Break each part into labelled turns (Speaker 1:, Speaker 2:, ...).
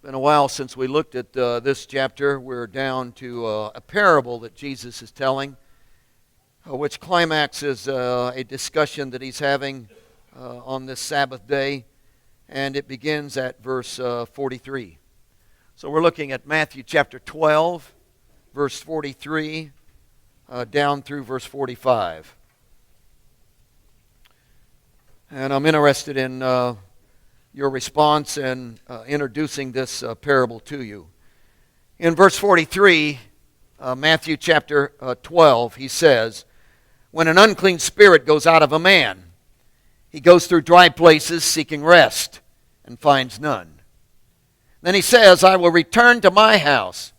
Speaker 1: been a while since we looked at this chapter. We're down to a parable that Jesus is telling, which climaxes a discussion that he's having on this Sabbath day, and it begins at verse 43. So we're looking at Matthew chapter 12, verse 43, down through verse 45. And I'm interested in your response and introducing this parable to you. In verse 43, Matthew chapter 12, he says, "When an unclean spirit goes out of a man, he goes through dry places seeking rest and finds none. Then he says, I will return to my house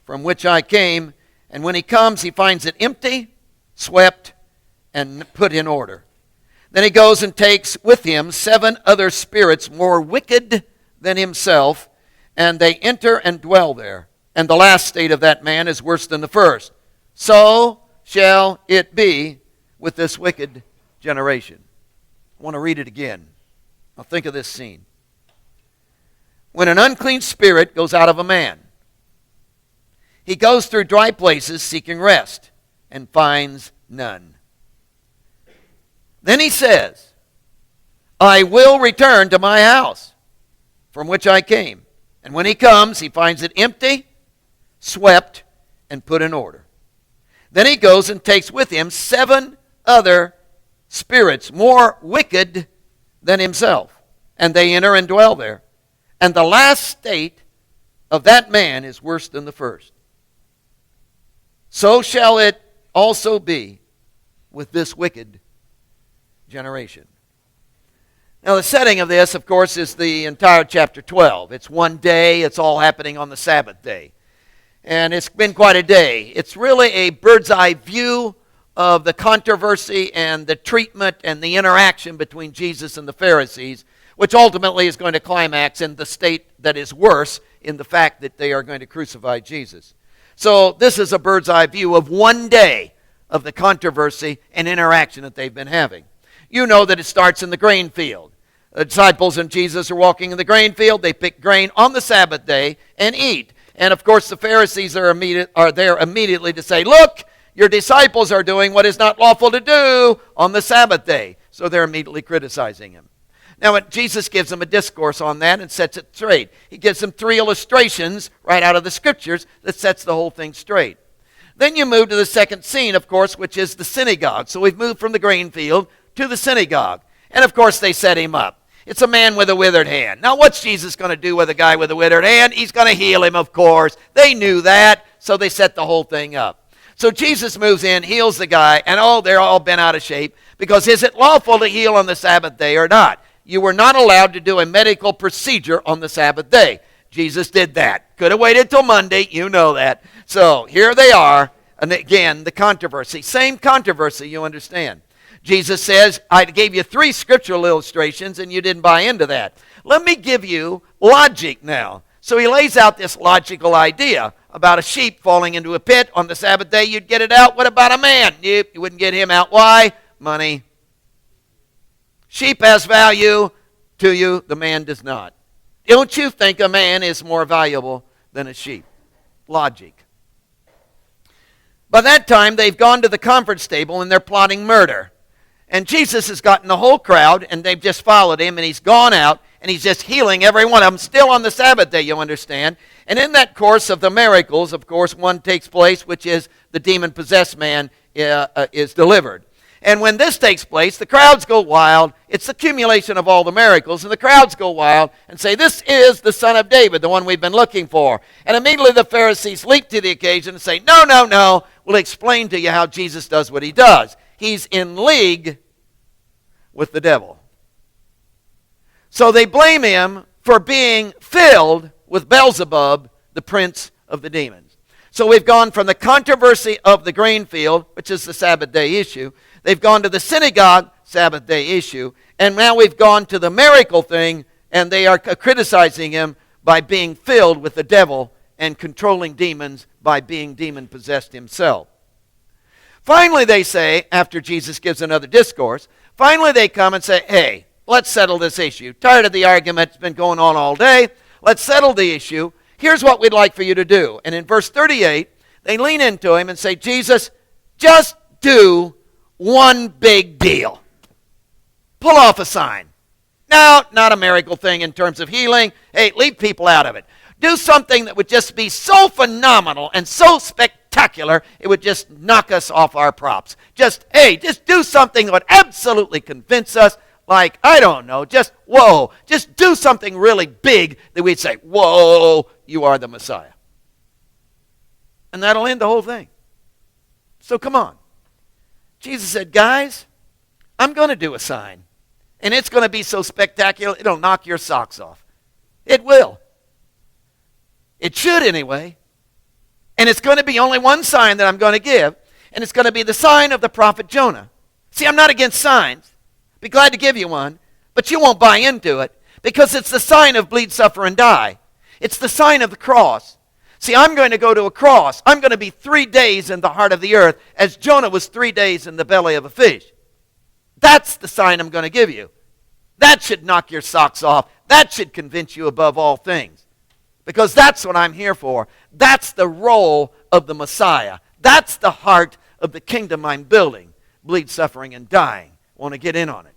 Speaker 1: from which I came, and when he comes, he finds it empty, swept, and put in order. Then he goes and takes with him 7 other spirits more wicked than himself, and they enter and dwell there. And the last state of that man is worse than the first. So shall it be with this wicked generation." I want to read it again. Now think of this scene. When an unclean spirit goes out of a man, he goes through dry places seeking rest and finds none. Then he says, I will return to my house from which I came. And when he comes, he finds it empty, swept, and put in order. Then he goes and takes with him 7 other spirits more wicked than himself, and they enter and dwell there. And the last state of that man is worse than the first. So shall it also be with this wicked generation. Now the setting of this, of course, is the entire chapter 12. It's one day. It's all happening on the Sabbath day. And it's been quite a day. It's really a bird's eye view of the controversy and the treatment and the interaction between Jesus and the Pharisees, which ultimately is going to climax in the state that is worse in the fact that they are going to crucify Jesus. So this is a bird's eye view of one day of the controversy and interaction that they've been having. You know that it starts in the grain field. The disciples and Jesus are walking in the grain field. They pick grain on the Sabbath day and eat. And of course the Pharisees are there immediately to say, look, your disciples are doing what is not lawful to do on the Sabbath day. So they're immediately criticizing him. Now Jesus gives them a discourse on that and sets it straight. He gives them 3 illustrations right out of the Scriptures that sets the whole thing straight. Then you move to the second scene, of course, which is the synagogue. So we've moved from the grain field to the synagogue. And of course they set him up. It's a man with a withered hand. Now what's Jesus going to do with a guy with a withered hand? He's going to heal him, of course. They knew that, so they set the whole thing up. So Jesus moves in, heals the guy, and they're all bent out of shape. Because is it lawful to heal on the Sabbath day or not? You were not allowed to do a medical procedure on the Sabbath day. Jesus did that. Could have waited till Monday, you know that. So here they are, and again, the controversy. Same controversy, you understand. Jesus says, I gave you 3 scriptural illustrations and you didn't buy into that. Let me give you logic now. So he lays out this logical idea about a sheep falling into a pit. On the Sabbath day, you'd get it out. What about a man? You wouldn't get him out. Why? Money. Sheep has value to you. The man does not. Don't you think a man is more valuable than a sheep? Logic. By that time, they've gone to the conference table and they're plotting murder. And Jesus has gotten the whole crowd, and they've just followed him, and he's gone out, and he's just healing every one of them, still on the Sabbath day, you understand. And in that course of the miracles, of course, one takes place, which is the demon-possessed man is delivered. And when this takes place, the crowds go wild. It's the accumulation of all the miracles, and the crowds go wild and say, this is the Son of David, the one we've been looking for. And immediately the Pharisees leap to the occasion and say, no, no, no, we'll explain to you how Jesus does what he does. He's in league with the devil. So they blame him for being filled with Beelzebub, the prince of the demons. So we've gone from the controversy of the grain field, which is the Sabbath day issue. They've gone to the synagogue, Sabbath day issue. And now we've gone to the miracle thing, and they are criticizing him by being filled with the devil and controlling demons by being demon-possessed himself. Finally, they say, after Jesus gives another discourse, finally they come and say, hey, let's settle this issue. Tired of the argument. It's been going on all day. let's settle the issue. Here's what we'd like for you to do. And in verse 38, they lean into him and say, Jesus, just do one big deal. Pull off a sign. No, not a miracle thing in terms of healing. Hey, leave people out of it. Do something that would just be so phenomenal and so spectacular, it would just knock us off our props. Just do something that would absolutely convince us, like, I don't know, just whoa. Just do something really big that we'd say, whoa, you are the Messiah. And that'll end the whole thing. So come on. Jesus said, guys, I'm going to do a sign. And it's going to be so spectacular, it'll knock your socks off. It will. It should anyway. And it's going to be only one sign that I'm going to give. And it's going to be the sign of the prophet Jonah. See, I'm not against signs. Be glad to give you one. But you won't buy into it. Because it's the sign of bleed, suffer, and die. It's the sign of the cross. See, I'm going to go to a cross. I'm going to be 3 days in the heart of the earth, as Jonah was 3 days in the belly of a fish. That's the sign I'm going to give you. That should knock your socks off. That should convince you above all things. Because that's what I'm here for. That's the role of the Messiah. That's the heart of the kingdom I'm building. Bleed, suffering, and dying. Want to get in on it.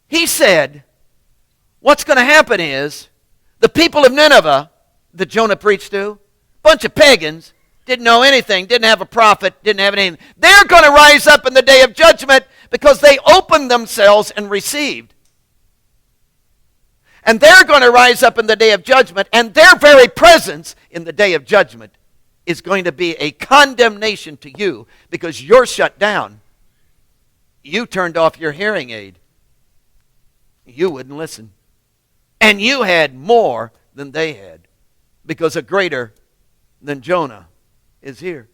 Speaker 1: He said, what's going to happen is, the people of Nineveh that Jonah preached to, bunch of pagans, didn't know anything, didn't have a prophet, didn't have anything. They're going to rise up in the day of judgment because they opened themselves and received. And they're going to rise up in the day of judgment, and their very presence in the day of judgment is going to be a condemnation to you because you're shut down. You turned off your hearing aid. You wouldn't listen. And you had more than they had because a greater than Jonah is here.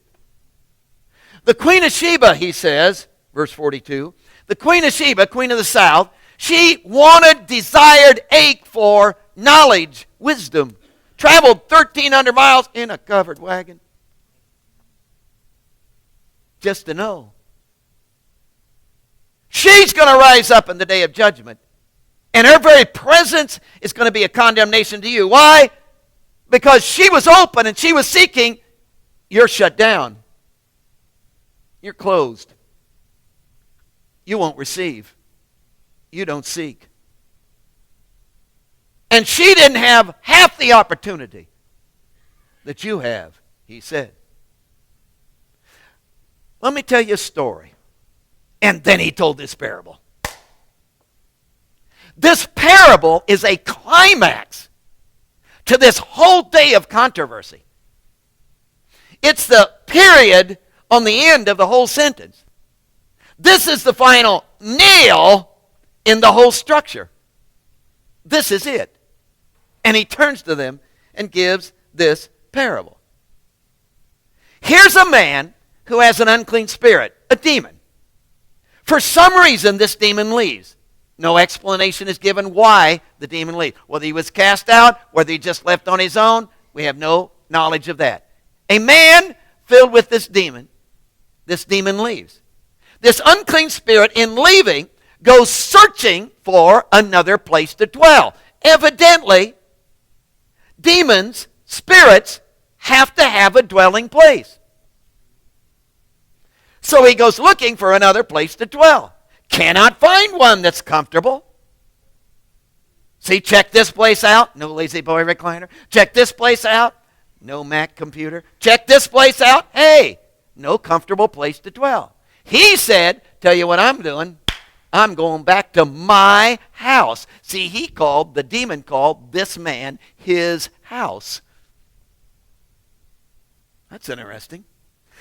Speaker 1: The Queen of Sheba, he says, verse 42, the Queen of Sheba, Queen of the South, she wanted, desired, ached for knowledge, wisdom. Traveled 1,300 miles in a covered wagon. Just to know. She's going to rise up in the day of judgment. And her very presence is going to be a condemnation to you. Why? Because she was open and she was seeking. You're shut down. You're closed. You won't receive. You don't seek. And she didn't have half the opportunity that you have, he said. Let me tell you a story. And then he told this parable. This parable is a climax to this whole day of controversy. It's the period on the end of the whole sentence. This is the final nail in the whole structure. This is it. And he turns to them and gives this parable. Here's a man who has an unclean spirit, a demon. For some reason, this demon leaves. No explanation is given why the demon leaves. Whether he was cast out, whether he just left on his own, we have no knowledge of that. A man filled with this demon leaves. This unclean spirit, in leaving, goes searching for another place to dwell. Evidently, demons, spirits, have to have a dwelling place. So he goes looking for another place to dwell. Cannot find one that's comfortable. See, check this place out. No lazy boy recliner. Check this place out. No Mac computer. Check this place out. Hey, no comfortable place to dwell. He said, tell you what I'm doing. I'm going back to my house. See, the demon called this man his house. That's interesting.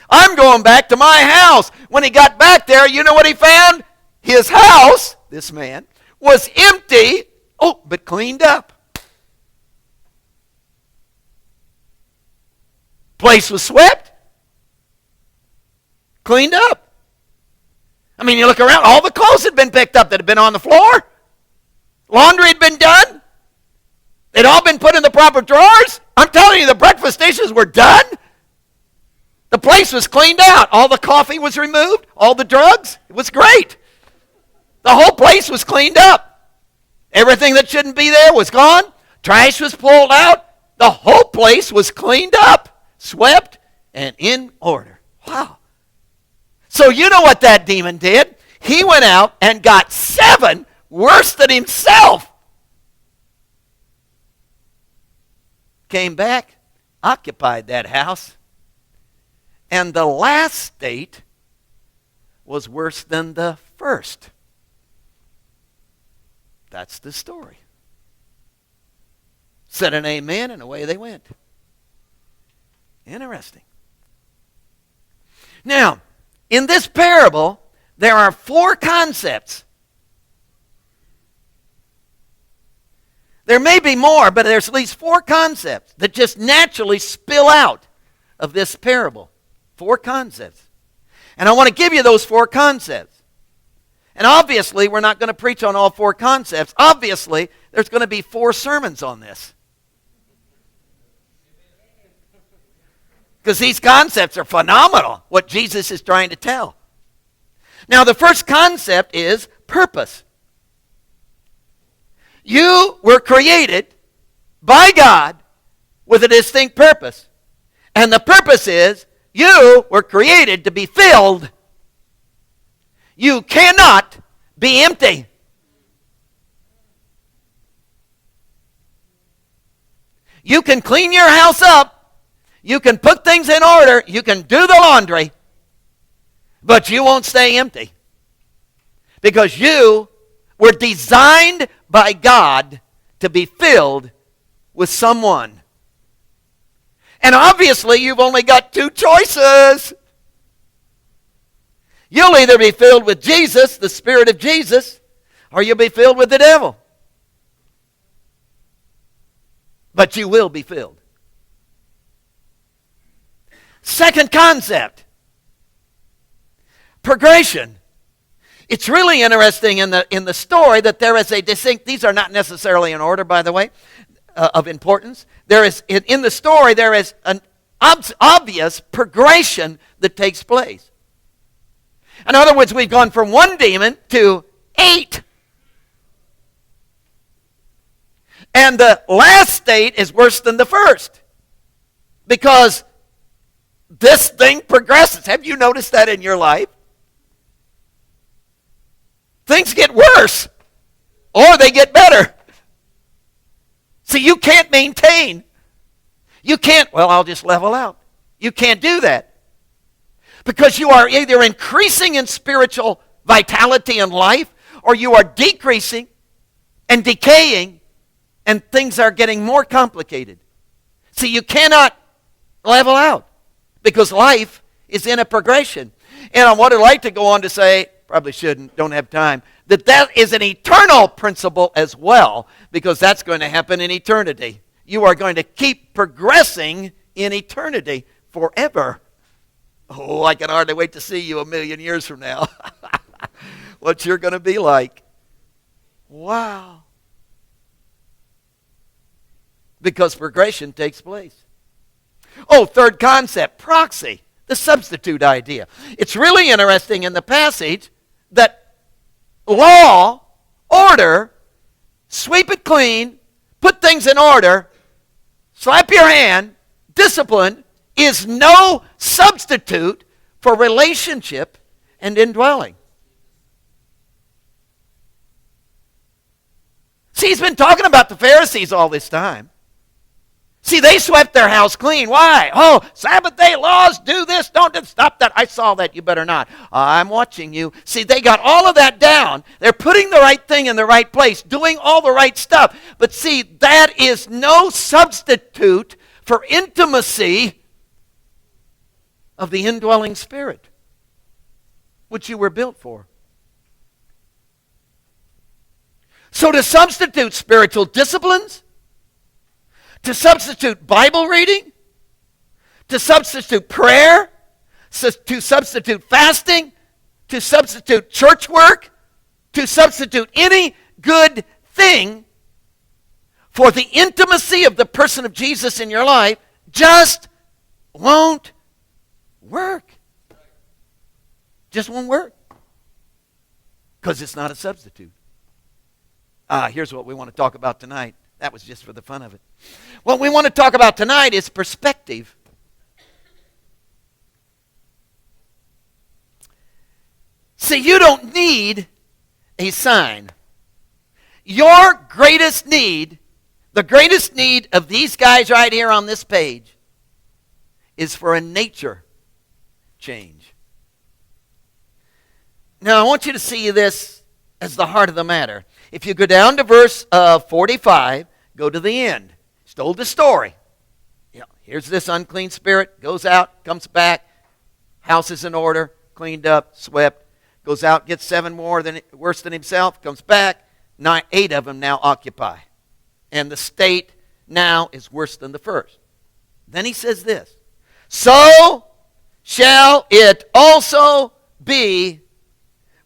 Speaker 1: I'm going back to my house. When he got back there, you know what he found? His house, this man, was empty, but cleaned up. Place was swept, cleaned up. I mean, you look around, all the clothes had been picked up that had been on the floor. Laundry had been done. They'd all been put in the proper drawers. I'm telling you, the breakfast dishes were done. The place was cleaned out. All the coffee was removed. All the drugs. It was great. The whole place was cleaned up. Everything that shouldn't be there was gone. Trash was pulled out. The whole place was cleaned up, swept, and in order. Wow. So you know what that demon did? He went out and got 7 worse than himself. Came back, occupied that house, and the last state was worse than the first. That's the story. Said an amen, and away they went. Interesting. Now, in this parable, there are 4 concepts. There may be more, but there's at least 4 concepts that just naturally spill out of this parable. 4 concepts. And I want to give you those 4 concepts. And obviously, we're not going to preach on all 4 concepts. Obviously, there's going to be 4 sermons on this. Because these concepts are phenomenal, what Jesus is trying to tell. Now, the first concept is purpose. You were created by God with a distinct purpose. And the purpose is you were created to be filled. You cannot be empty. You can clean your house up. You can put things in order. You can do the laundry. But you won't stay empty. Because you were designed by God to be filled with someone. And obviously, you've only got 2 choices. You'll either be filled with Jesus, the Spirit of Jesus, or you'll be filled with the devil. But you will be filled. Second concept, progression. It's really interesting in the story that there is a distinct, these are not necessarily in order, by the way, of importance. There is, in the story, there is an obvious progression that takes place. In other words, we've gone from 1 demon to 8. And the last state is worse than the first. Because this thing progresses. Have you noticed that in your life? Things get worse. Or they get better. See, you can't maintain. You can't, well, I'll just level out. You can't do that. Because you are either increasing in spiritual vitality and life, or you are decreasing and decaying, and things are getting more complicated. See, you cannot level out, because life is in a progression. And I would like to go on to say, probably shouldn't, don't have time, that is an eternal principle as well, because that's going to happen in eternity. You are going to keep progressing in eternity forever. Oh, I can hardly wait to see you 1,000,000 years from now. What you're going to be like. Wow. Because progression takes place. Oh, third concept, proxy, the substitute idea. It's really interesting in the passage that law, order, sweep it clean, put things in order, slap your hand, discipline, is no substitute for relationship and indwelling. See, he's been talking about the Pharisees all this time. See, they swept their house clean. Why? Oh, Sabbath day laws, do this, don't do, stop that. I saw that, you better not. I'm watching you. See, they got all of that down. They're putting the right thing in the right place, doing all the right stuff. But see, that is no substitute for intimacy of the indwelling Spirit, which you were built for. So to substitute spiritual disciplines, to substitute Bible reading, to substitute prayer, to substitute fasting, to substitute church work, to substitute any good thing for the intimacy of the person of Jesus in your life just won't work. Just won't work. Because it's not a substitute. Here's what we want to talk about tonight. That was just for the fun of it. What we want to talk about tonight is perspective. See, you don't need a sign. Your greatest need, the greatest need of these guys right here on this page, is for a nature change. Now, I want you to see this as the heart of the matter. If you go down to verse 45, go to the end. It's told the story. Here's this unclean spirit, goes out, comes back, house is in order, cleaned up, swept, goes out, gets 7 more worse than himself, comes back, 8 of them now occupy. And the state now is worse than the first. Then he says this, so shall it also be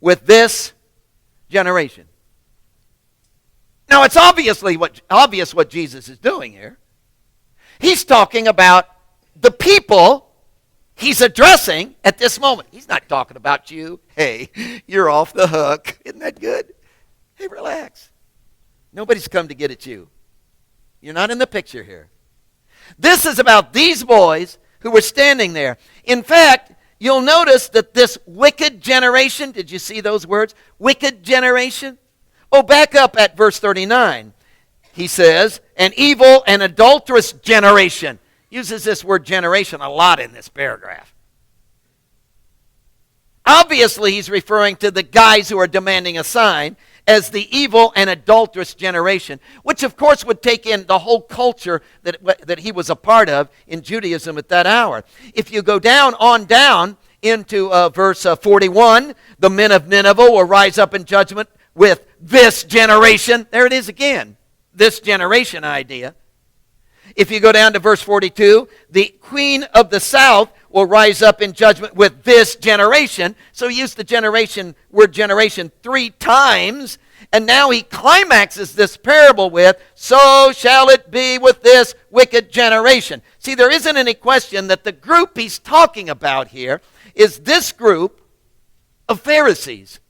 Speaker 1: with this generation. Now it's obvious what Jesus is doing here. He's talking about the people he's addressing at this moment. He's not talking about you. Hey, you're off the hook. Isn't that good? Hey, relax. Nobody's come to get at you. You're not in the picture here. This is about these boys who were standing there. In fact, you'll notice that this wicked generation, did you see those words? Wicked generation. Oh, back up at verse 39. He says, an evil and adulterous generation. Uses this word generation a lot in this paragraph. Obviously, he's referring to the guys who are demanding a sign as the evil and adulterous generation, which of course would take in the whole culture that he was a part of in Judaism at that hour. If you go down into verse 41, the men of Nineveh will rise up in judgment with this generation. There it is again, this generation idea. If you go down to verse 42, the queen of the south will rise up in judgment with this generation. So he used the word generation 3 times. And now he climaxes this parable with, so shall it be with this wicked generation. See, there isn't any question that the group he's talking about here is this group of Pharisees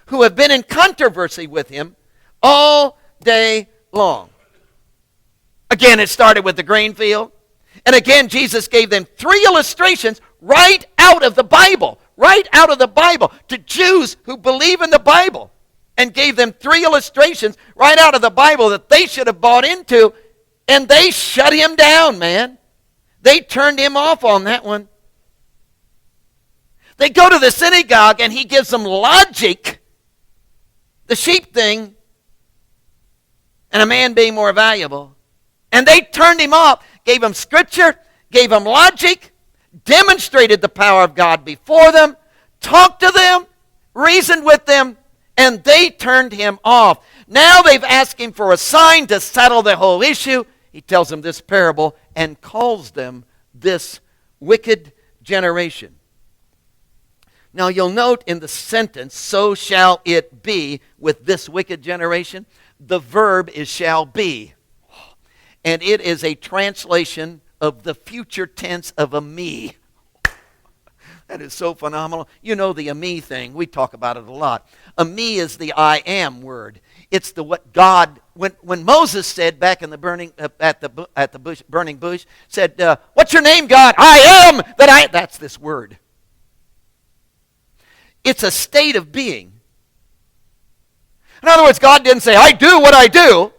Speaker 1: who have been in controversy with him all day long. Again, it started with the grain field. And again, Jesus gave them 3 illustrations right out of the Bible, to Jews who believe in the Bible, and gave them 3 illustrations right out of the Bible that they should have bought into, and they shut him down, man. They turned him off on that one. They go to the synagogue, and he gives them logic, the sheep thing, and a man being more valuable. And they turned him off, gave him scripture, gave him logic, demonstrated the power of God before them, talked to them, reasoned with them, and they turned him off. Now they've asked him for a sign to settle the whole issue. He tells them this parable and calls them this wicked generation. Now you'll note in the sentence, so shall it be with this wicked generation, the verb is shall be. And it is a translation of the future tense of a me. That is so phenomenal. You know the a me thing. We talk about it a lot. A me is the I am word. It's the what God, when Moses said back in the burning burning bush, said, "What's your name, God? I am that I." That's this word. It's a state of being. In other words, God didn't say, "I do what I do.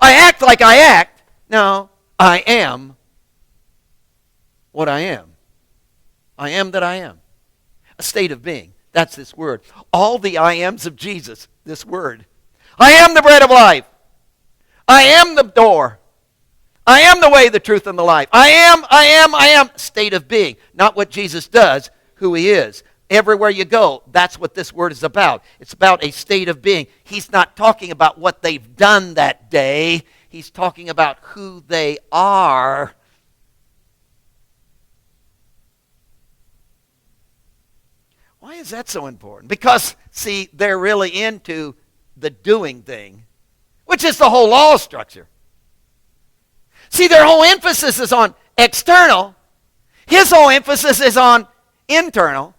Speaker 1: I act like I act." No, I am what I am. I am that I am. A state of being. That's this word. All the I ams of Jesus, this word. I am the bread of life. I am the door. I am the way, the truth, and the life. I am. State of being. Not what Jesus does, who he is. Everywhere you go, that's what this word is about. It's about a state of being. He's not talking about what they've done that day. He's talking about who they are. Why is that so important? Because, see, they're really into the doing thing, which is the whole law structure. See, their whole emphasis is on external. His whole emphasis is on internal.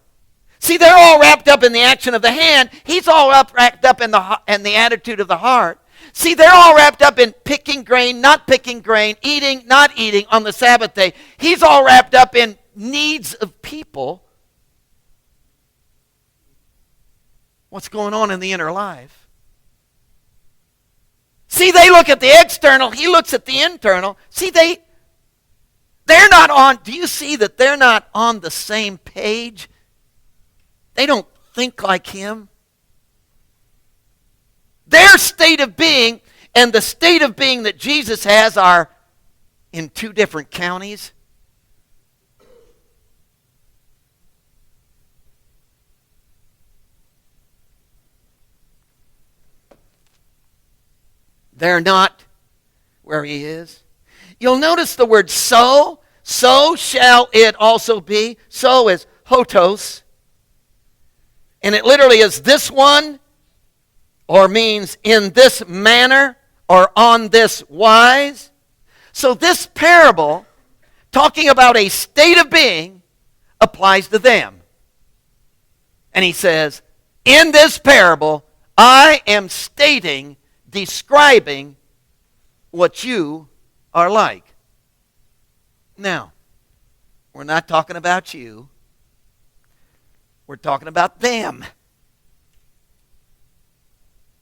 Speaker 1: See, they're all wrapped up in the action of the hand. He's all wrapped up in the attitude of the heart. See, they're all wrapped up in picking grain, not picking grain, eating, not eating on the Sabbath day. He's all wrapped up in needs of people. What's going on in the inner life? See, they look at the external. He looks at the internal. See, they're not on. Do you see that they're not on the same page? They don't think like him. Their state of being and the state of being that Jesus has are in two different counties. They're not where he is. You'll notice the word so. So shall it also be. So is hotos. And it literally is this one, or means in this manner, or on this wise. So this parable, talking about a state of being, applies to them. And he says, in this parable, I am describing what you are like. Now, we're not talking about you. We're talking about them.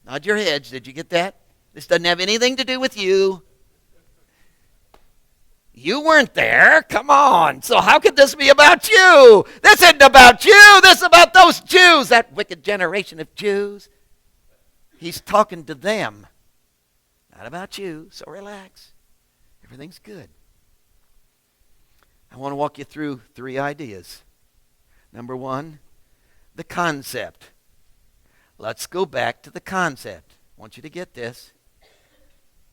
Speaker 1: Nod your heads. Did you get that? This doesn't have anything to do with you. You weren't there. Come on. So how could this be about you? This isn't about you. This is about those Jews, that wicked generation of Jews. He's talking to them, not about you. So relax. Everything's good. I want to walk you through 3 ideas. Number 1, the concept. Let's go back to the concept. I want you to get this.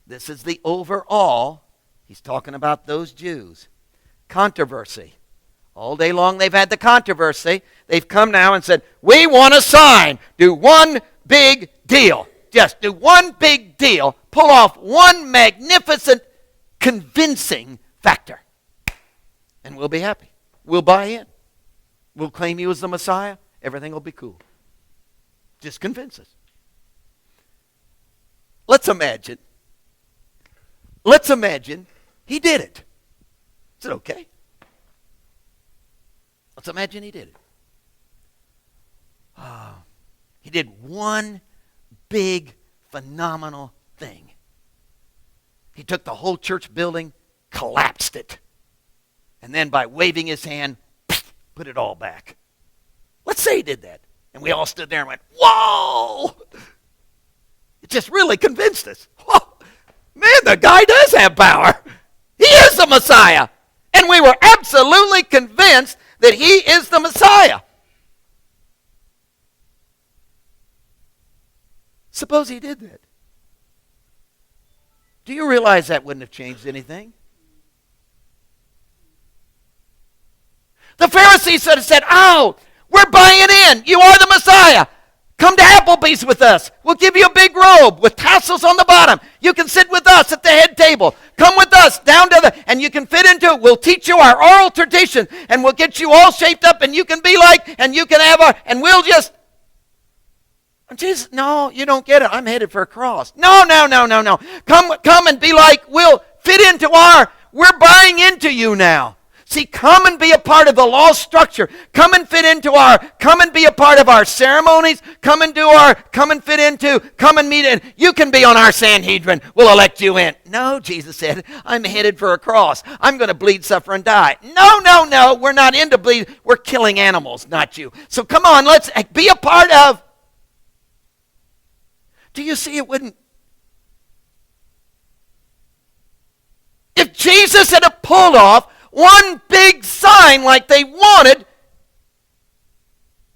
Speaker 1: This is the overall. He's talking about those Jews. Controversy. All day long they've had the controversy. They've come now and said, we want a sign. Do one big deal. Just do one big deal. Pull off one magnificent, convincing factor. And we'll be happy. We'll buy in. We'll claim you as the Messiah. Everything will be cool. Just convince us. Let's imagine he did it. Is it okay? Let's imagine he did it. He did one big, phenomenal thing. He took the whole church building, collapsed it, and then by waving his hand, put it all back. Let's say he did that. And we all stood there and went, whoa! It just really convinced us. Whoa, man, the guy does have power. He is the Messiah. And we were absolutely convinced that he is the Messiah. Suppose he did that. Do you realize that wouldn't have changed anything? The Pharisees said, oh, we're buying in. You are the Messiah. Come to Applebee's with us. We'll give you a big robe with tassels on the bottom. You can sit with us at the head table. Come with us down to and you can fit into it. We'll teach you our oral tradition, and we'll get you all shaped up, and you can be like, and you can have and we'll just. And Jesus, no, you don't get it. I'm headed for a cross. No. Come and be like, we'll fit into we're buying into you now. See, come and be a part of the law structure. Come and fit into come and be a part of our ceremonies. Come and meet in. You can be on our Sanhedrin. We'll elect you in. No, Jesus said, I'm headed for a cross. I'm going to bleed, suffer, and die. No. We're not into bleed. We're killing animals, not you. So come on, let's be a part of. Do you see it wouldn't? If Jesus had pulled off one big sign like they wanted,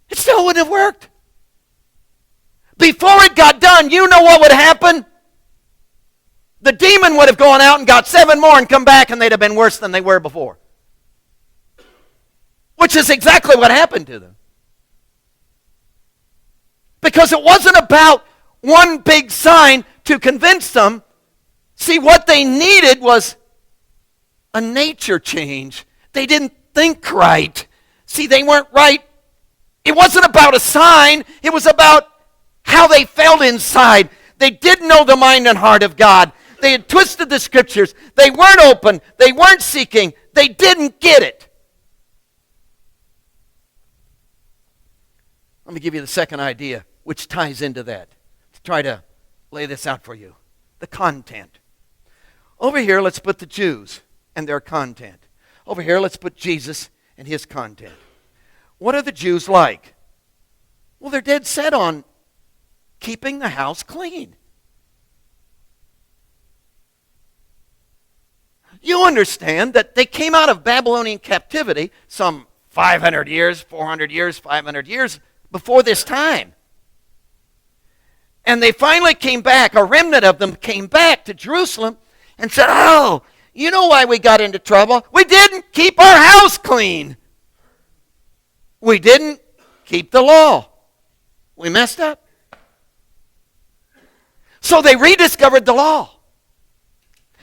Speaker 1: it still wouldn't have worked. Before it got done, you know what would happen? The demon would have gone out and got 7 more and come back, and they'd have been worse than they were before. Which is exactly what happened to them. Because it wasn't about one big sign to convince them. See, what they needed was a nature change. They didn't think right. See, they weren't right It wasn't about a sign. It was about how they felt inside. They didn't know the mind and heart of God. They had twisted the scriptures. They weren't open. They weren't seeking. They didn't get it. Let me give you the second idea, which ties into that, to try to lay this out for you. The content. Over here, let's put the Jews and their content. Over here, let's put Jesus and his content. What are the Jews like? Well, they're dead set on keeping the house clean. You understand that they came out of Babylonian captivity some 500 years, 400 years, 500 years before this time. And they finally came back, a remnant of them came back to Jerusalem and said, oh, you know why we got into trouble? We didn't keep our house clean. We didn't keep the law. We messed up. So they rediscovered the law.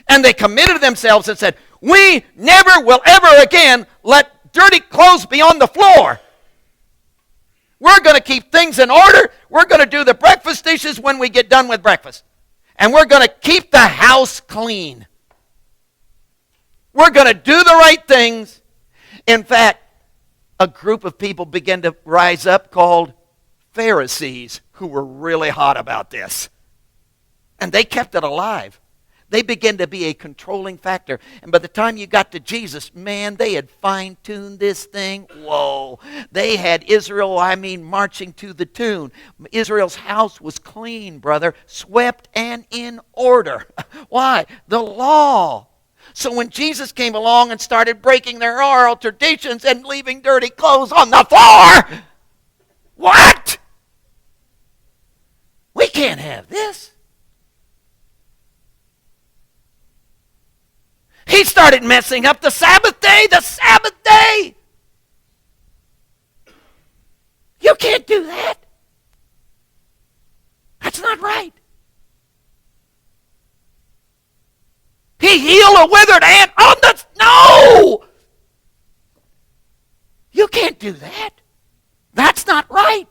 Speaker 1: And they committed themselves and said, we never will ever again let dirty clothes be on the floor. We're going to keep things in order. We're going to do the breakfast dishes when we get done with breakfast. And we're going to keep the house clean. We're going to do the right things. In fact, a group of people began to rise up called Pharisees who were really hot about this. And they kept it alive. They began to be a controlling factor. And by the time you got to Jesus, man, they had fine-tuned this thing. Whoa. They had Israel, marching to the tune. Israel's house was clean, brother, swept and in order. Why? The law. So when Jesus came along and started breaking their oral traditions and leaving dirty clothes on the floor, what? We can't have this. He started messing up the Sabbath day. The Sabbath day. You can't do that. That's not right. He healed a withered ant on the... No! You can't do that. That's not right.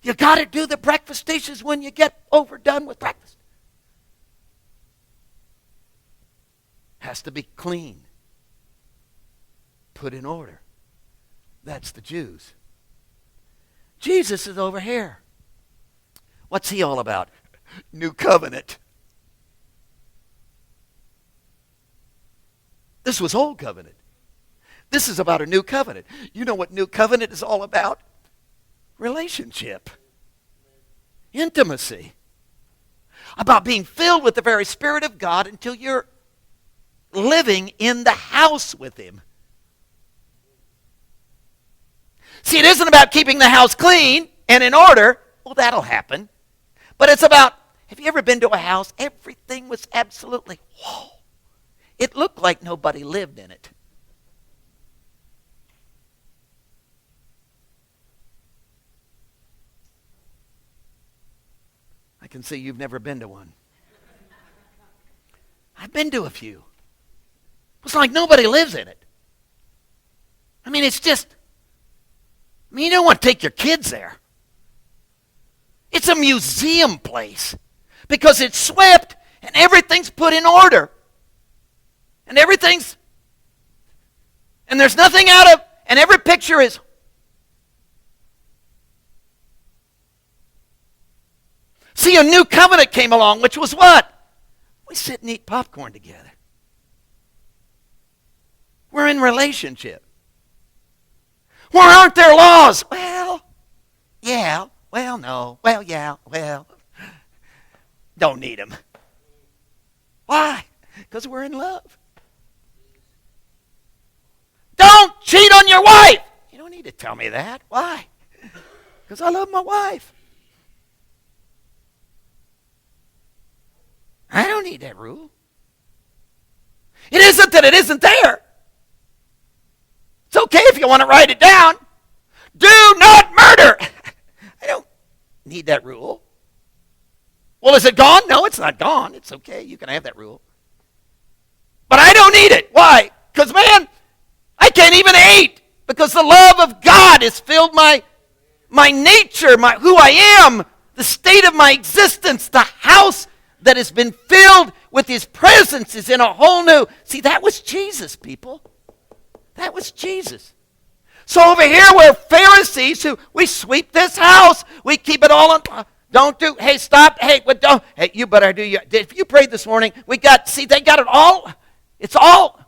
Speaker 1: You got to do the breakfast dishes when you get overdone with breakfast. Has to be clean, put in order. That's the Jews. Jesus is over here. What's he all about? New covenant. This was old covenant. This is about a new covenant. You know what new covenant is all about? Relationship. Intimacy. About being filled with the very Spirit of God until you're living in the house with him. See, it isn't about keeping the house clean and in order. Well, that'll happen. But it's about, have you ever been to a house? Everything was absolutely, whoa. It looked like nobody lived in it. I can see you've never been to one. I've been to a few. It's like nobody lives in it. It's just, you don't want to take your kids there. It's a museum place because it's swept and everything's put in order. And there's nothing out of, and every picture is. See, a new covenant came along, which was what? We sit and eat popcorn together. We're in relationship. Well, aren't there laws? Well, yeah. Well, no. Well, yeah. Well, don't need them. Why? Because we're in love. Don't cheat on your wife. You don't need to tell me that. Why? Because I love my wife. I don't need that rule. It isn't that it isn't there. It's okay if you want to write it down. Do not murder. I don't need that rule. Well, is it gone? No, it's not gone. It's okay. You can have that rule. But I don't need it. Why? Because, man, I can't even eat Because the love of God has filled my nature, who I am, the state of my existence, the house that has been filled with His presence is in a whole new. See, that was Jesus, people. That was Jesus. So over here we're Pharisees who, we sweep this house. We keep it all on. Don't do, hey, stop. Hey, what don't, hey, you better do your, if you prayed this morning, they got it all. It's all,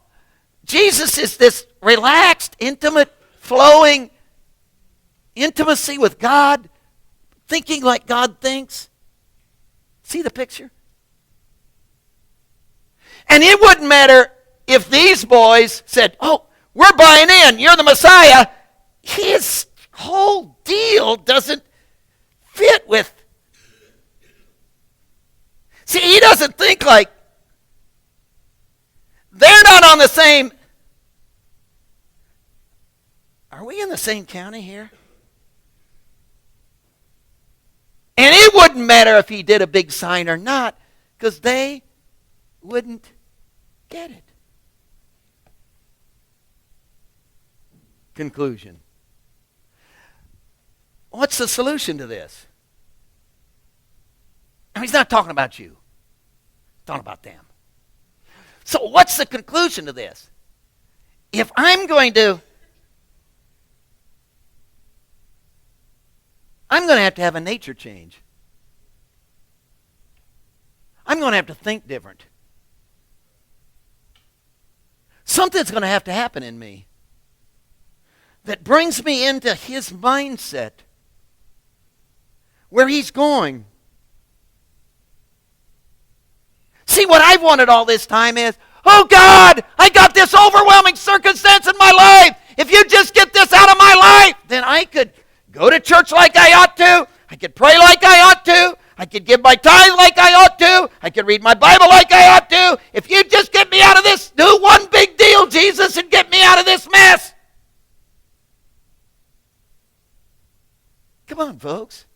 Speaker 1: Jesus is this relaxed, intimate, flowing intimacy with God, thinking like God thinks. See the picture? And it wouldn't matter if these boys said, oh, we're buying in, you're the Messiah. His whole deal doesn't fit with. See, he doesn't think like, they're not on the same. Are we in the same county here? And it wouldn't matter if he did a big sign or not, because they wouldn't get it. Conclusion. What's the solution to this? I mean, he's not talking about you. He's talking about them. So what's the conclusion to this? If I'm going to have a nature change. I'm going to have to think different. Something's going to have to happen in me that brings me into His mindset, where He's going. See, what I've wanted all this time is, oh God, I got this overwhelming circumstance in my life. If you just get this out of my life, then I could go to church like I ought to. I could pray like I ought to. I could give my tithe like I ought to. I could read my Bible like I ought to. If you just get me out of this, do one big deal, Jesus, and get me out of this mess. Come on, folks.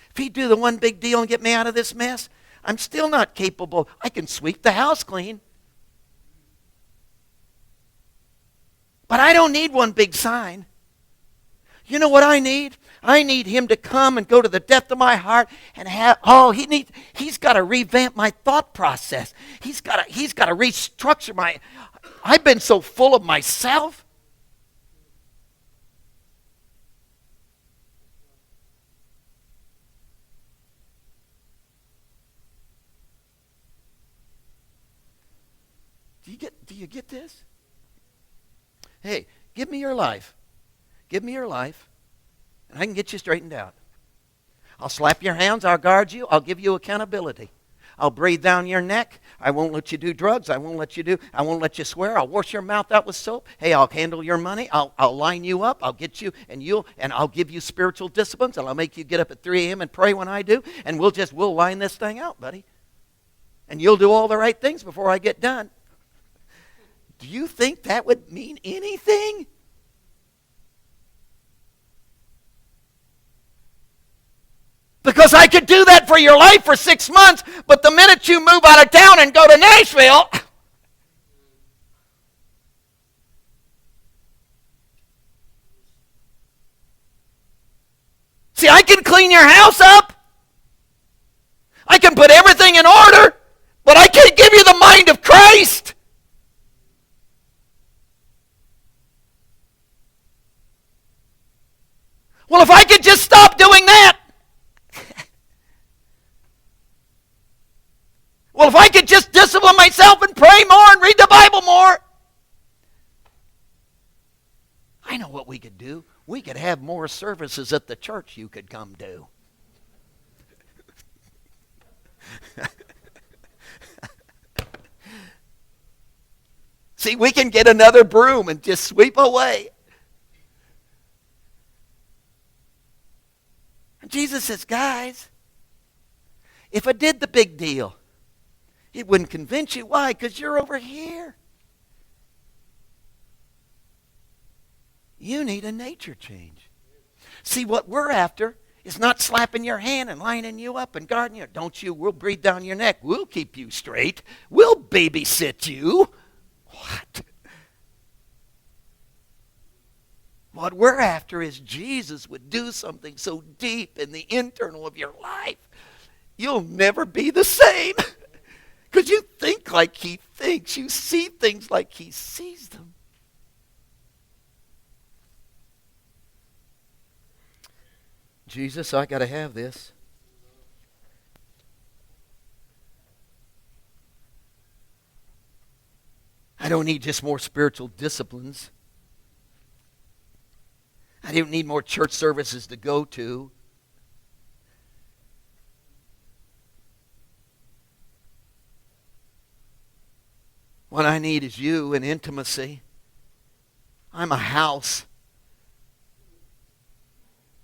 Speaker 1: If He'd do the one big deal and get me out of this mess, I'm still not capable. I can sweep the house clean. But I don't need one big sign. You know what I need? I need Him to come and go to the depth of my heart and have, He's got to revamp my thought process. He's got to restructure I've been so full of myself. Do you get this? Hey, give me your life. Give me your life, and I can get you straightened out. I'll slap your hands. I'll guard you. I'll give you accountability. I'll breathe down your neck. I won't let you do drugs. I won't let you swear. I'll wash your mouth out with soap. Hey, I'll handle your money. I'll line you up. I'll get you, and I'll give you spiritual disciplines, and I'll make you get up at 3 a.m. and pray when I do, and we'll line this thing out, buddy. And you'll do all the right things before I get done. Do you think that would mean anything? Because I could do that for your life for 6 months, but the minute you move out of town and go to Nashville, see, I can clean your house up. I can put everything in order, but I can't give you the mind of Christ. Well, if I could just stop doing that. Well, if I could just discipline myself and pray more and read the Bible more. I know what we could do. We could have more services at the church you could come to. See, we can get another broom and just sweep away. And Jesus says, guys, if I did the big deal, it wouldn't convince you. Why? Because you're over here. You need a nature change. See, what we're after is not slapping your hand and lining you up and guarding you. Don't you? We'll breathe down your neck. We'll keep you straight. We'll babysit you. What? What we're after is Jesus would do something so deep in the internal of your life, you'll never be the same. Because you think like he thinks. You see things like he sees them. Jesus, I got to have this. I don't need just more spiritual disciplines. I don't need more church services to go to. What I need is you and intimacy. I'm a house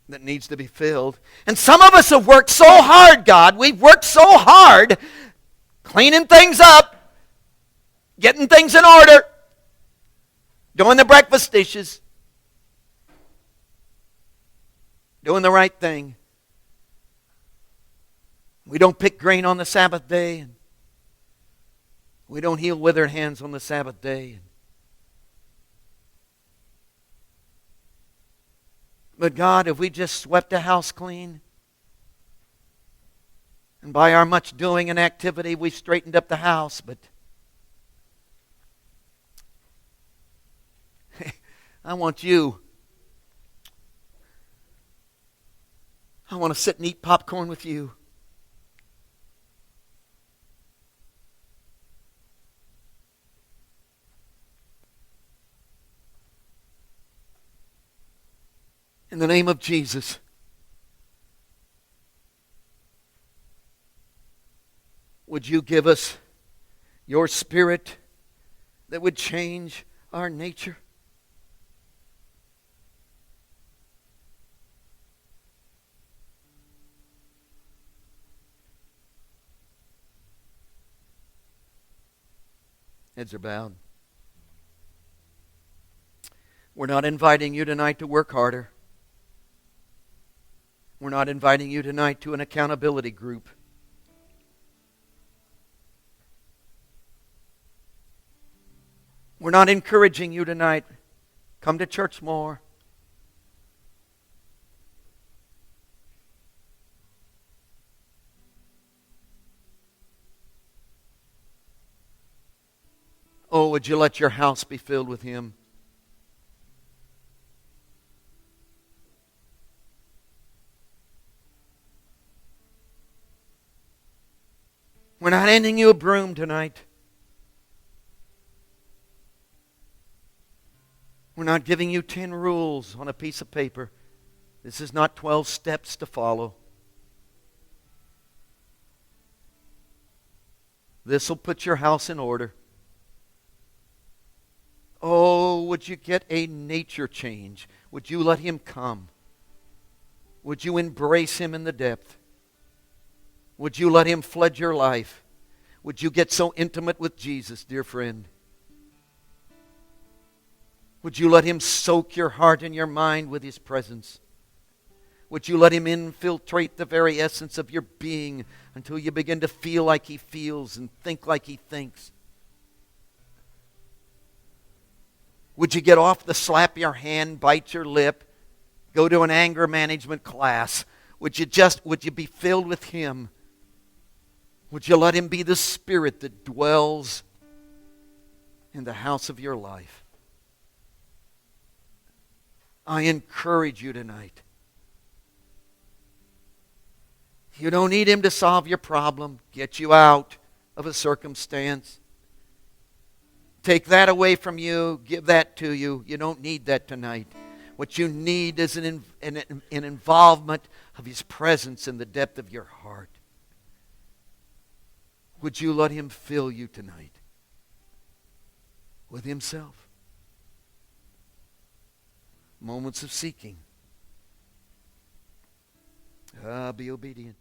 Speaker 1: that needs to be filled. And some of us have worked so hard, God. We've worked so hard cleaning things up, getting things in order, doing the breakfast dishes, doing the right thing. We don't pick grain on the Sabbath day. We don't heal withered hands on the Sabbath day. But God, if we just swept the house clean, and by our much doing and activity, we straightened up the house, but I want you. I want to sit and eat popcorn with you. In the name of Jesus, would you give us your Spirit that would change our nature? Heads are bowed. We're not inviting you tonight to work harder. We're not inviting you tonight to an accountability group. We're not encouraging you tonight, come to church more. Oh, would you let your house be filled with Him? We're not handing you a broom tonight. We're not giving you 10 rules on a piece of paper. This is not 12 steps to follow. This will put your house in order. Oh, would you get a nature change? Would you let Him come? Would you embrace Him in the depth? Would you let Him flood your life? Would you get so intimate with Jesus, dear friend? Would you let Him soak your heart and your mind with His presence? Would you let Him infiltrate the very essence of your being until you begin to feel like He feels and think like He thinks? Would you get off the slap your hand, bite your lip, go to an anger management class? Would you be filled with Him? Would you let Him be the Spirit that dwells in the house of your life? I encourage you tonight. You don't need Him to solve your problem, get you out of a circumstance. Take that away from you, give that to you. You don't need that tonight. What you need is an involvement of His presence in the depth of your heart. Would you let Him fill you tonight with Himself? Moments of seeking. Be obedient.